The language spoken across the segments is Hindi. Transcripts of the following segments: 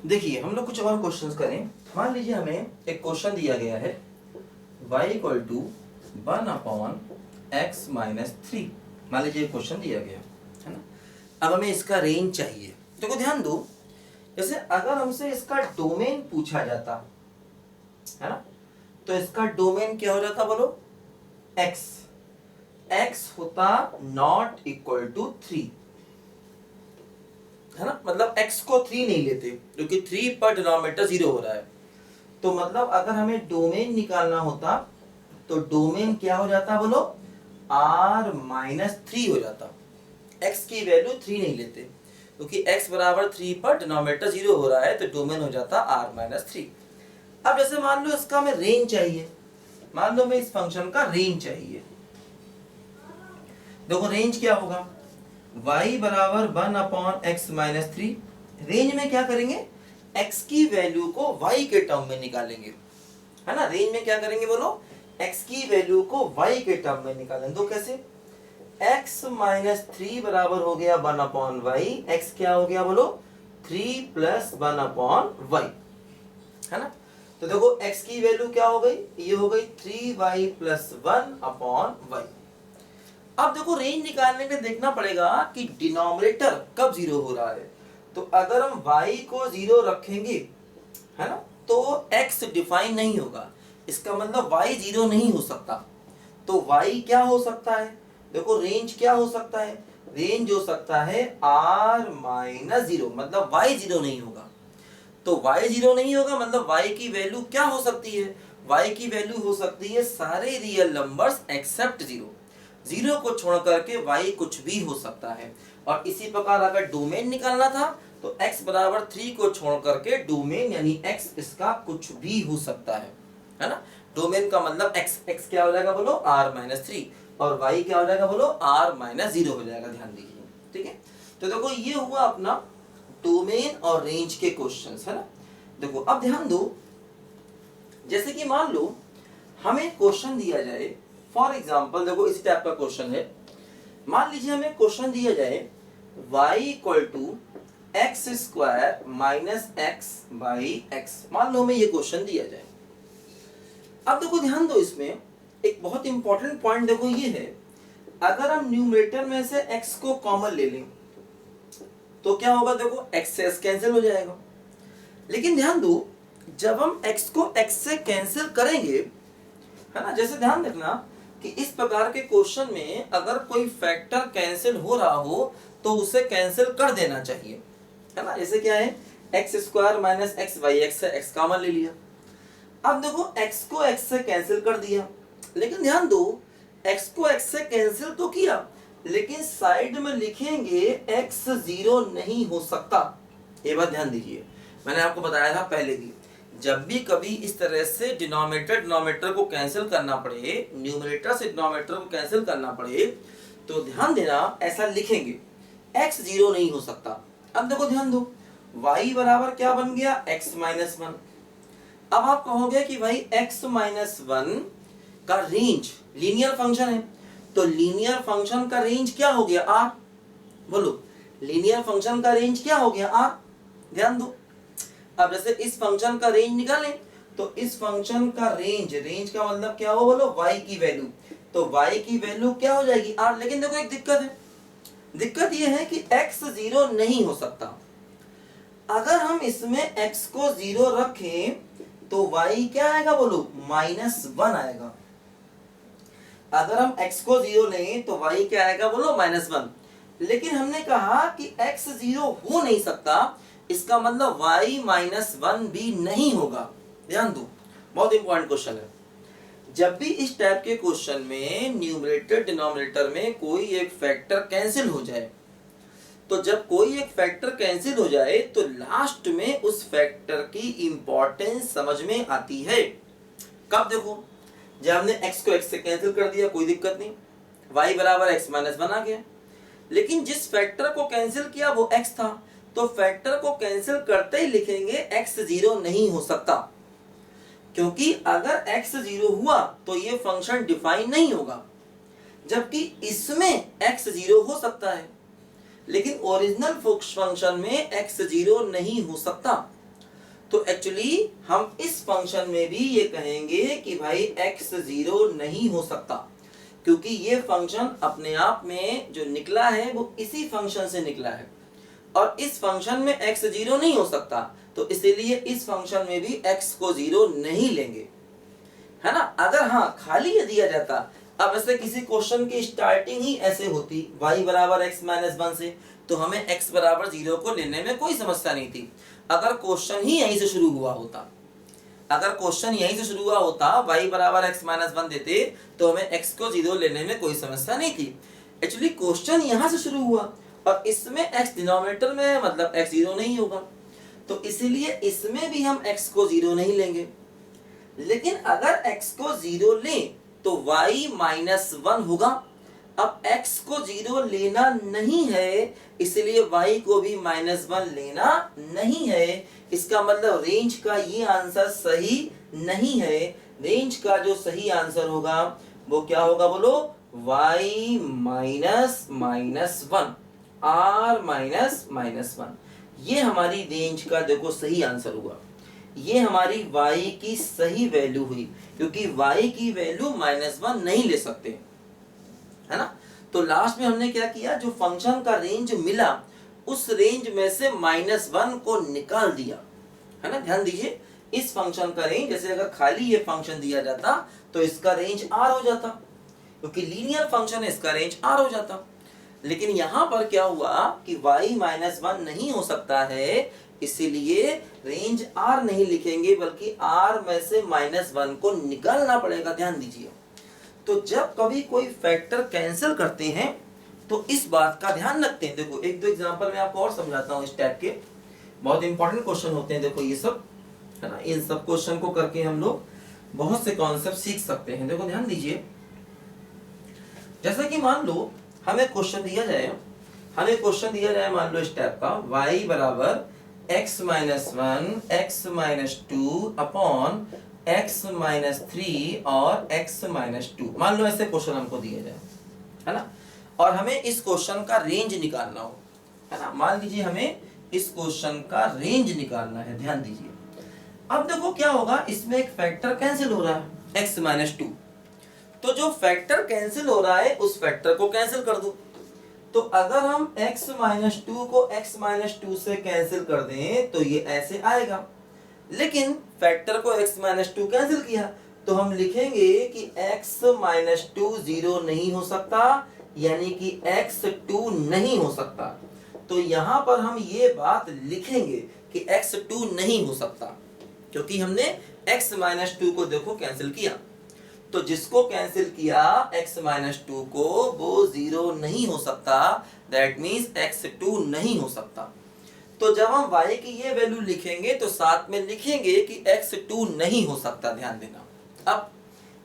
देखिए हम लोग कुछ और क्वेश्चंस करें। मान लीजिए हमें एक क्वेश्चन दिया गया है y इक्वल टू 1/x-3। मान लीजिए क्वेश्चन दिया गया है ना। अब हमें इसका रेंज चाहिए। देखो ध्यान दो, जैसे अगर हमसे इसका डोमेन पूछा जाता है ना, तो इसका डोमेन क्या हो जाता बोलो, x। x होता नॉट इक्वल टू 3 है ना, मतलब x को 3 नहीं लेते क्योंकि 3 पर डिनोमिनेटर 0 हो रहा है। तो मतलब अगर हमें डोमेन निकालना होता तो डोमेन क्या हो जाता बोलो, r-3 हो जाता। x की वैल्यू 3 नहीं लेते क्योंकि x बराबर 3 पर डिनोमिनेटर 0 हो रहा है, तो डोमेन हो जाता r-3। अब जैसे मान लो इसका हमें रेंज चाहिए, मान लो हमें इस फंक्शन का रेंज चाहिए। देखो रेंज क्या होगा, y बराबर 1/x-3। रेंज में क्या करेंगे, x की वैल्यू को y के टर्म में निकालेंगे, है ना। रेंज में क्या करेंगे बोलो, x की वैल्यू को y के टर्म में निकालेंगे। तो कैसे, x-3 बराबर हो गया 1/y, x क्या हो गया बोलो, 3 + 1/y, है ना। तो देखो x की वैल्यू क्या हो गई, ये हो गई 3y + 1/y। अब देखो रेंज निकालने में देखना पड़ेगा कि डिनोमिनेटर कब 0 हो रहा है। तो अगर हम y को 0 रखेंगे, है ना, तो x डिफाइन नहीं होगा, इसका मतलब y 0 नहीं हो सकता। तो y क्या हो सकता है, देखो रेंज क्या हो सकता है, रेंज हो सकता है r-0, मतलब y 0 नहीं होगा। तो y 0 नहीं होगा मतलब y की वैल्यू क्या हो सकती है, y की वैल्यू हो सकती है सारे रियल नंबर्स एक्सेप्ट 0। 0 को छोड़ करके y कुछ भी हो सकता है। और इसी प्रकार अगर डोमेन निकालना था तो x बराबर 3 को छोड़ करके डोमेन यानी x इसका कुछ भी हो सकता है ना। डोमेन का मतलब x क्या हो जाएगा बोलो, r-3, और y क्या हो जाएगा बोलो, r-0 हो जाएगा। ध्यान दीजिए, ठीक है। तो देखो ये हुआ अपना डोमेन और रेंज के क्वेश्चंस, है ना। देखो अब ध्यान दो, जैसे कि मान लो हमें क्वेश्चन दिया जाए, फॉर एग्जांपल देखो इसी टाइप का क्वेश्चन है। मान लीजिए हमें क्वेश्चन दिया जाए y equal to x² - x/x। मान लो हमें ये क्वेश्चन दिया जाए। अब देखो ध्यान दो, इसमें एक बहुत इंपॉर्टेंट पॉइंट देखो ये है, अगर हम न्यूमरेटर में से x को कॉमन ले लें तो क्या होगा, देखो x से x कैंसिल हो जाएगा। लेकिन ध्यान दो, जब हम x को x से कैंसिल करेंगे, है ना, जैसे ध्यान रखना कि इस प्रकार के क्वेश्चन में अगर कोई फैक्टर कैंसिल हो रहा हो तो उसे कैंसिल कर देना चाहिए, है ना। जैसे क्या है, x² - x/y, x से x कॉमन ले लिया। अब देखो x को x से कैंसिल कर दिया, लेकिन ध्यान दो x को x से कैंसिल तो किया, लेकिन साइड में लिखेंगे x 0 नहीं हो सकता। ये बात ध्यान दीजिए, मैंने आपको बताया था पहले भी, जब भी कभी इस तरह से डिनोमिनेटर को कैंसिल करना पड़े, न्यूमरेटर से डिनोमिनेटर को कैंसिल करना पड़े, तो ध्यान देना ऐसा लिखेंगे x 0 नहीं हो सकता। अब देखो ध्यान दो, y बराबर क्या बन गया, x - 1। अब आप कहोगे कि भाई x - 1 का रेंज लीनियर फंक्शन है, तो लीनियर फंक्शन का रेंज क्या हो गया, r। बोलो लीनियर फंक्शन का रेंज क्या हो गया, r। ध्यान दो, अब जैसे इस फंक्शन का रेंज निकालें तो इस फंक्शन का रेंज का मतलब क्या हो बोलो, y की वैल्यू। तो y की वैल्यू क्या हो जाएगी, r। लेकिन देखो एक दिक्कत है, दिक्कत ये है कि x 0 नहीं हो सकता। अगर हम इसमें x को 0 रखें तो y क्या आएगा बोलो, -1 आएगा। अगर हम x को 0 लें तो y क्या आएगा बोलो, -1। लेकिन हमने कहा कि x 0 हो नहीं सकता, इसका मतलब y -1 भी नहीं होगा। ध्यान दो, बहुत इंपॉर्टेंट क्वेश्चन है। जब भी इस टाइप के क्वेश्चन में न्यूमरेटर डिनोमिनेटर में कोई एक फैक्टर कैंसिल हो जाए, तो जब कोई एक फैक्टर कैंसिल हो जाए तो लास्ट में उस फैक्टर की इंपॉर्टेंस समझ में आती है। कब, देखो जब हमने x को x से कैंसिल कर दिया कोई दिक्कत नहीं, y बराबर x - 1 आ गया। लेकिन जिस फैक्टर को कैंसिल किया वो x था, तो फैक्टर को कैंसिल करते ही लिखेंगे x 0 नहीं हो सकता, क्योंकि अगर x 0 हुआ तो ये फंक्शन डिफाइन नहीं होगा। जबकि इसमें x 0 हो सकता है, लेकिन ओरिजिनल फंक्शन में x 0 नहीं हो सकता। तो एक्चुअली हम इस फंक्शन में भी ये कहेंगे कि भाई x 0 नहीं हो सकता, क्योंकि ये फंक्शन अपने आप में जो निकला है वो इसी फंक्शन से निकला है, और इस फंक्शन में x 0 नहीं हो सकता, तो इसीलिए इस फंक्शन में भी x को 0 नहीं लेंगे, है ना। अगर हाँ खाली ये दिया जाता, अब ऐसे किसी क्वेश्चन की स्टार्टिंग ही ऐसे होती y बराबर x माइनस 1 से, तो हमें x बराबर 0 को लेने में कोई समस्या नहीं थी। अगर क्वेश्चन ही यहीं से शुरू हुआ होता, अगर क्वेश्चन यहीं से शुरू हुआ होता, y बराबर x माइनस 1 देते, तो हमें x को 0 लेने में कोई समस्या नहीं थी। एक्चुअली क्वेश्चन यहाँ से शुरू हुआ और इसमें x डिनोमिनेटर में है, मतलब x 0 नहीं होगा, तो इसीलिए इसमें भी हम x को 0 नहीं लेंगे। लेकिन अगर x को 0 लें तो y माइनस 1 होगा। अब x को 0 लेना नहीं है, इसलिए y को भी माइनस 1 लेना नहीं है। इसका मतलब रेंज का ये आंसर सही नहीं है। रेंज का जो सही आंसर होगा वो क्या होगा बोलो, y minus minus 1, r minus minus 1। ये हमारी रेंज का देखो सही आंसर हुआ। ये हमारी y की सही वैल्यू हुई, क्योंकि y की वैल्यू माइनस 1 नहीं ले सकते, है ना। तो लास्ट में हमने क्या किया, जो फंक्शन का रेंज मिला उस रेंज में से माइनस 1 को निकाल दिया, है ना। ध्यान दीजिए, इस फंक्शन का रेंज, जैसे अगर खाली ये फंक्शन दिया जाता तो इसका रेंज r हो जाता, क्योंकि लीनियर फंक्शन है, इसका रेंज r हो जाता। लेकिन यहाँ पर क्या हुआ कि y माइनस 1 नहीं हो सकता है, इसीलिए रेंज r नहीं लिखेंगे, बल्कि r में से माइनस 1 को निकालना पड़ेगा। ध्यान दीजिए, तो जब कभी कोई फैक्टर कैंसिल करते हैं तो इस बात का ध्यान रखते हैं। देखो एक दो एग्जांपल मैं आपको और समझाता हूँ, इस टाइप के बहुत इंपॉर्टेंट क्वेश्चन होते हैं। देखो ये सब, है ना, इन सब क्वेश्चन को करके हम लोग बहुत से कॉन्सेप्ट सीख सकते हैं। देखो ध्यान दीजिए, जैसा कि मान लो हमें क्वेश्चन दिया जाए, मान लो इस टाइप का, y बराबर x minus 1 x minus 2 upon x minus 3 और x माइनस 2। मान लो ऐसे क्वेश्चन हमको दिए जाए, है ना, और हमें इस क्वेश्चन का रेंज निकालना हो, है ना। मान लीजिए हमें इस क्वेश्चन का रेंज निकालना है। ध्यान दीजिए, अब देखो क्या होगा, इसमें एक फैक्टर कैंसिल हो रहा है, x माइनस 2। तो जो फैक्टर कैंसिल हो रहा है उस फैक्टर को कैंसिल कर दो। तो अगर हम x माइनस 2 को x माइनस 2 से कैंसिल कर दें तो ये ऐसे आएगा, लेकिन फैक्टर को x माइनस 2 कैंसिल किया तो हम लिखेंगे कि x माइनस 2 0 नहीं हो सकता, यानी कि x 2 नहीं हो सकता। तो यहाँ पर हम ये बात लिखेंगे कि x 2 नहीं हो सकता, क्योंकि हमने x माइनस 2 को देखो कैंसिल किया। तो जिसको कैंसिल किया x माइनस 2 को, वो 0 नहीं हो सकता, दैट मीन्स x 2 नहीं हो सकता। तो जब हम y की ये वैल्यू लिखेंगे तो साथ में लिखेंगे कि x 2 नहीं हो सकता। ध्यान देना, अब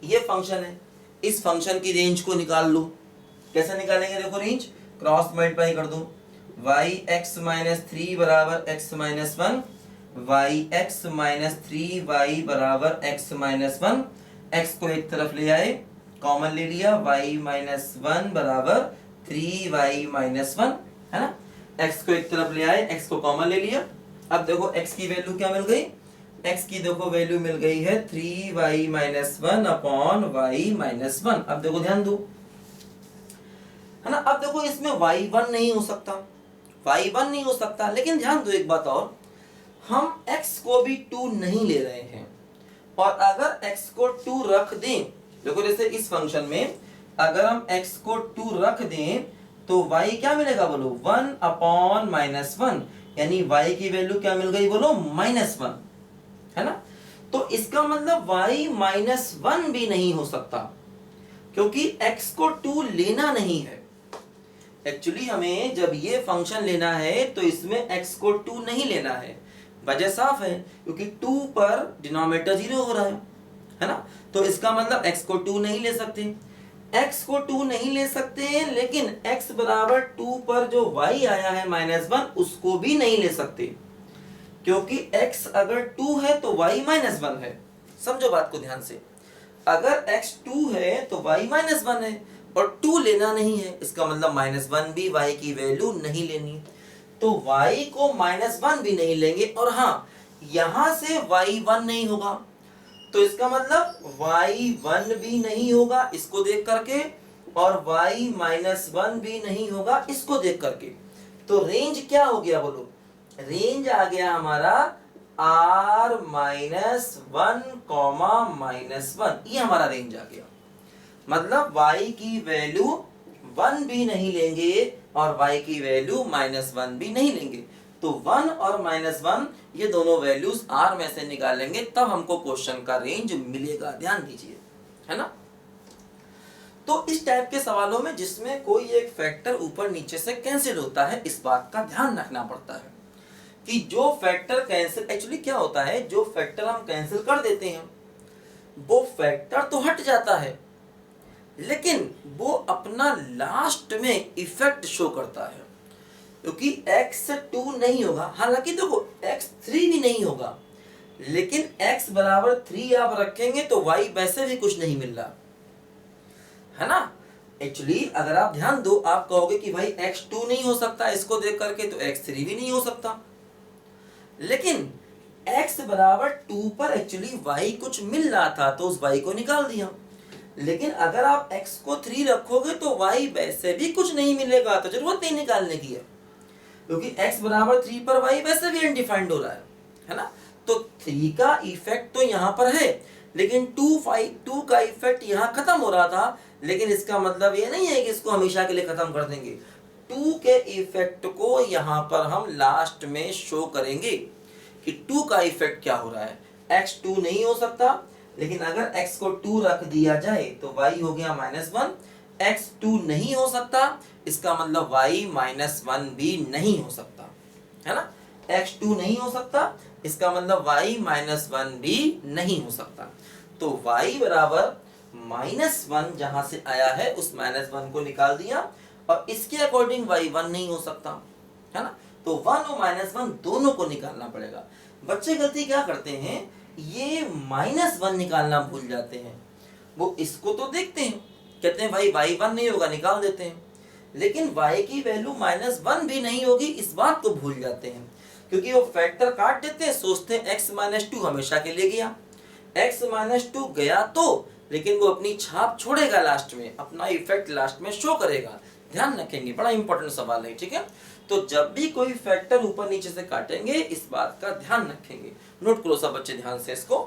ये फंक्शन है, इस फंक्शन की रेंज को निकाल लो। कैसे निकालेंगे, देखो रेंज क्रॉस मल्टीप्लाई कर दो, y x माइनस 3 बराबर x minus 1, y x minus 3y बराबर x माइनस 1। x को एक तरफ ले आए, कॉमन ले लिया, y माइनस 1 बराबर 3y माइनस 1, है ना। x को एक तरफ ले आए, x को कॉमन ले लिया। अब देखो x की वैल्यू क्या मिल गई, x की देखो वैल्यू मिल गई है 3y minus 1 upon y minus 1। अब देखो ध्यान दो, है ना। अब देखो इसमें y1 नहीं हो सकता, y1 नहीं हो सकता, लेकिन ध्यान दो एक बात और, हम x को भी 2 नहीं ले रहे हैं, और अगर x को 2 रख दें, देखो जैसे इस फंक्शन में अगर हम x को 2 रख दें तो y क्या मिलेगा बोलो, 1 अपॉन माइनस 1, यानी y की वैल्यू क्या मिल गई बोलो, माइनस 1, है ना। तो इसका मतलब y माइनस 1 भी नहीं हो सकता, क्योंकि x को 2 लेना नहीं है। एक्चुअली हमें जब ये फंक्शन लेना है तो इसमें x को 2 नहीं लेना है। वजह साफ है, क्योंकि 2 पर डिनोमिनेटर 0 हो रहा है ना। तो इसका मतलब x को 2 नहीं ले सकते, x को 2 नहीं ले सकते, लेकिन x बराबर 2 पर जो y आया है माइनस 1 उसको भी नहीं ले सकते, क्योंकि x अगर 2 है तो y माइनस 1 है। समझो बात को ध्यान से, अगर x 2 है तो y माइनस 1 है, और 2 लेना नहीं है, इसका मतलब माइनस 1 भी y की वैल्यू नहीं लेनी। तो y को माइनस 1 भी नहीं लेंगे, और हाँ यहां से y1 नहीं होगा, तो इसका मतलब y1 भी नहीं होगा इसको देख करके, और y-1 भी नहीं होगा इसको देख करके। तो रेंज क्या हो गया बोलो? रेंज आ गया हमारा r-1, -1, ये हमारा रेंज आ गया। मतलब y की वैल्यू 1 भी नहीं लेंगे और y की वैल्यू -1 भी नहीं लेंगे, तो 1 और -1 ये दोनों वैल्यूज r में से निकालेंगे, तब हमको क्वेश्चन का रेंज मिलेगा। ध्यान दीजिए, है ना। तो इस टाइप के सवालों में जिसमें कोई एक फैक्टर ऊपर नीचे से कैंसिल होता है, इस बात का ध्यान रखना पड़ता है कि जो फैक्टर कैंसिल, एक्चुअली क्या होता है, जो फैक्टर हम कैंसिल कर देते हैं वो फैक्टर तो हट जाता है, लेकिन वो अपना लास्ट में इफेक्ट शो करता है, क्योंकि x2 नहीं होगा, हालांकि देखो x3 भी नहीं होगा, लेकिन x बराबर 3 आप रखेंगे तो y वैसे भी कुछ नहीं मिल रहा है ना। एक्चुअली अगर आप ध्यान दो, आप कहोगे कि भाई x2 नहीं हो सकता इसको देख करके, तो x3 भी नहीं हो सकता, लेकिन x बराबर 2 पर एक्चुअली y कुछ मिल रहा था तो उस y को निकाल दिया, लेकिन अगर आप x को 3 रखोगे तो y वैसे भी कुछ नहीं मिलेगा, तो जरूरत नहीं निकालने की है, क्योंकि x बराबर 3 पर y वैसे भी अनडिफाइंड हो रहा है ना। तो 3 का इफेक्ट तो यहाँ पर है, लेकिन 2 का इफेक्ट यहाँ खत्म हो रहा था, लेकिन इसका मतलब ये नहीं है कि इसको हमेशा के लिए खत्म कर देंगे। 2 के इफेक्ट को यहाँ पर हम लास्ट में शो करेंगे कि 2 का इफेक्ट क्या हो रहा है। x2 नहीं हो सकता, लेकिन अगर x को 2 रख दिया जाए तो y हो गया -1, x2 नहीं हो सकता, इसका मतलब y-1 भी नहीं हो सकता, है ना। x2 नहीं हो सकता, इसका मतलब y-1 भी नहीं हो सकता, तो y बराबर -1 जहां से आया है उस -1 को निकाल दिया, और इसके अकॉर्डिंग y1 नहीं हो सकता, है ना। तो 1 और -1 दोनों को निकालना पड़ेगा। बच्चे गलती क्या करते हैं, ये -1 निकालना भूल जाते हैं। वो इसको तो देखते हैं, कहते हैं भाई y1 नहीं होगा, निकाल देते हैं, लेकिन y की वैल्यू -1 भी नहीं होगी इस बात को भूल जाते हैं, क्योंकि वो फैक्टर काट देते हैं, सोचते हैं x-2 हमेशा के लिए गया, x-2 गया तो, लेकिन वो अपनी छाप छोड़ेगा लास्ट में, अपना इफेक्ट लास्ट में शो करेगा। ध्यान रखेंगे, बड़ा इंपॉर्टेंट सवाल है, ठीक है। तो जब भी कोई फैक्टर ऊपर नीचे से काटेंगे इस बात का ध्यान रखेंगे। नोट करो सब बच्चे ध्यान से इसको।